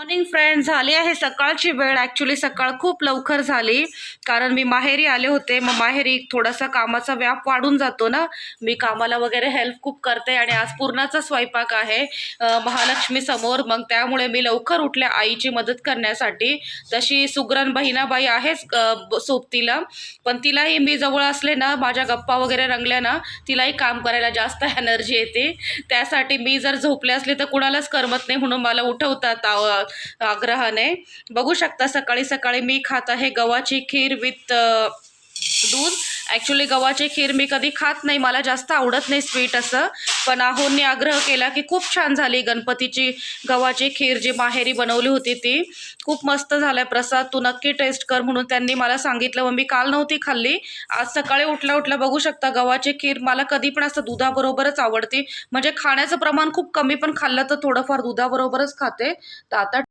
Morning friend, झाली आहे सकाळची वेळ. ॲक्च्युली सकाळ खूप लवकर झाली कारण मी माहेरी आले होते. मग माहेरी थोडासा कामाचा व्याप वाढून जातो ना. मी कामाला वगैरे हेल्प खूप करते आणि आज पूर्णाचा स्वयंपाक आहे महालक्ष्मी समोर. मग त्यामुळे मी लवकर उठले आईची मदत करण्यासाठी. तशी सुगरण बहिणाबाई आहेच सोबतीला, पण तिलाही मी जवळ असले ना, माझ्या गप्पा वगैरे रंगल्या ना, तिलाही काम करायला जास्त एनर्जी येते. त्यासाठी मी जर झोपले असले तर कुणालाच करमत नाही, म्हणून मला उठवतात आग्रहाने. बघू शकता सकाळी सकाळी मी खात आहे गव्हाची खीर विथ दूध. ॲक्च्युली गव्हाची खीर मी कधी खात नाही, मला जास्त आवडत नाही स्वीट असं. पण आहोंनी आग्रह केला की खूप छान झाली गणपतीची गव्हाची खीर जी माहेरी बनवली होती ती. खूप मस्त झालाय प्रसाद, तू नक्की टेस्ट कर म्हणून त्यांनी मला सांगितलं. मग मी काल नव्हती खाल्ली, आज सकाळी उठल्या उठल्या बघू शकता गव्हाची खीर मला कधी पण असं दुधाबरोबरच आवडते. म्हणजे खाण्याचं प्रमाण खूप कमी, पण खाल्लं तर थोडंफार दुधाबरोबरच खाते. तर आता